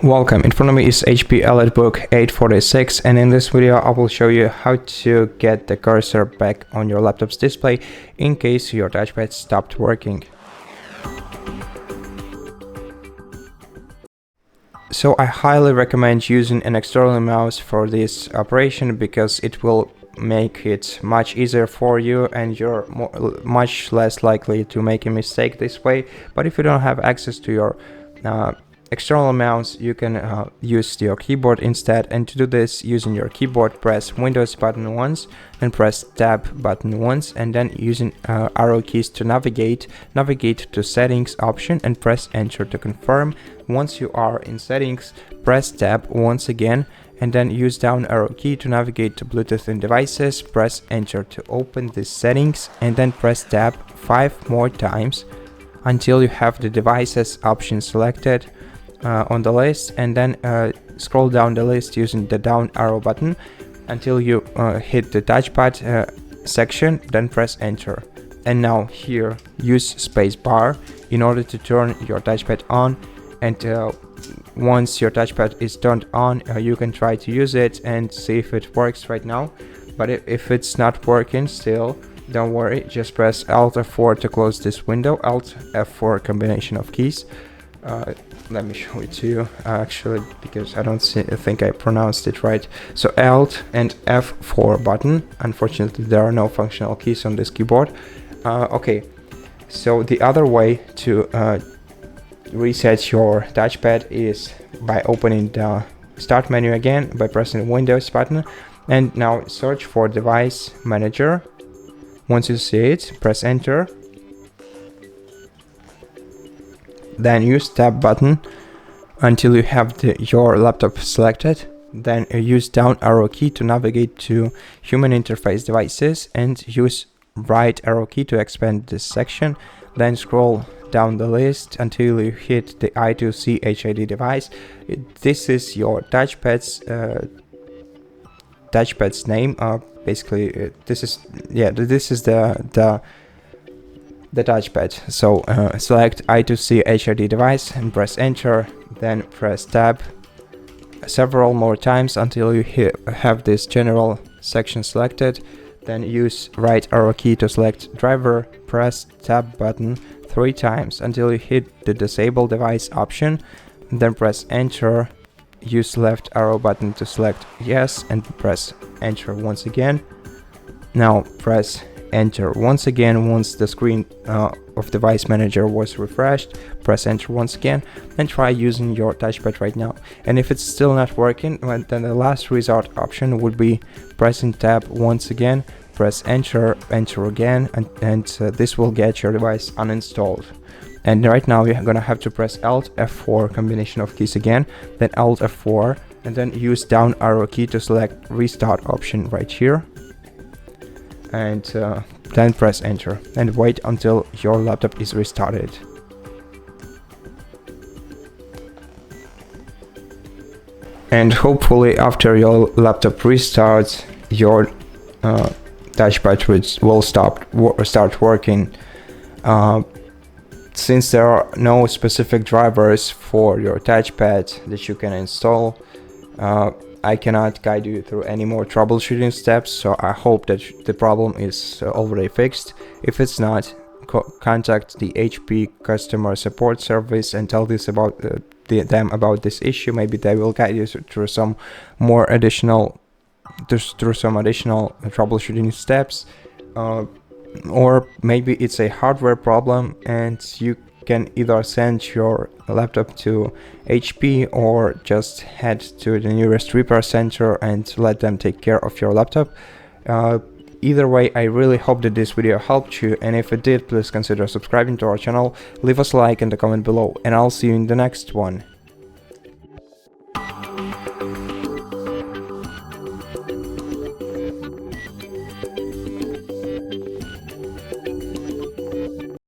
Welcome, in front of me is HP ELITEBOOK 846, and in this video I will show you how to get the cursor back on your laptop's display in case your touchpad stopped working. So I highly recommend using an external mouse for this operation because it will make it much easier for you and you're much less likely to make a mistake this way. But if you don't have access to your external mouse, you can use your keyboard instead, and to do this, using your keyboard, press Windows button once, then press Tab button once, and then using arrow keys to navigate to settings option and press enter to confirm. Once you are in settings, press Tab once again and then use down arrow key to navigate to Bluetooth and devices, press enter to open the settings, and then press Tab 5 more times until you have the devices option selected on the list, and then scroll down the list using the down arrow button until you hit the touchpad section, then press enter. And now here use space bar in order to turn your touchpad on, and once your touchpad is turned on, you can try to use it and see if it works right now. But if it's not working still, don't worry, just press Alt F4 to close this window. Alt F4 combination of keys. Let me show it to you actually, because I don't think I pronounced it right. So Alt and F4 button. Unfortunately, there are no functional keys on this keyboard. Okay, so the other way to reset your touchpad is by opening the Start menu again by pressing Windows button, and now search for Device Manager. Once you see it, press enter. Then use Tab button until you have your laptop selected. Then use down arrow key to navigate to Human Interface Devices and use right arrow key to expand this section. Then scroll down the list until you hit the I2C HID device. This is your touchpad's name. Basically, this is the touchpad. So select I2C HID device and press enter, then press Tab several more times until you have this general section selected. Then use right arrow key to select driver, press Tab button 3 times until you hit the disable device option, then press enter. Use left arrow button to select yes and press enter once again. Now press enter once again. Once the screen of Device Manager was refreshed, press enter once again and try using your touchpad right now. And if it's still not working, then the last resort option would be pressing Tab once again, press enter again, and this will get your device uninstalled. And right now you're gonna have to press Alt F4 combination of keys again, then Alt F4, and then use down arrow key to select restart option right here, and then press enter and wait until your laptop is restarted. And hopefully after your laptop restarts, your touchpad will start working. Since there are no specific drivers for your touchpad that you can install, I cannot guide you through any more troubleshooting steps, so I hope that the problem is already fixed. If it's not, contact the HP customer support service and tell them about this issue. Maybe they will guide you through some additional troubleshooting steps, or maybe it's a hardware problem and you can either send your laptop to HP or just head to the nearest repair center and let them take care of your laptop. Either way, I really hope that this video helped you, and if it did, please consider subscribing to our channel, leave us a like and a comment below, and I'll see you in the next one.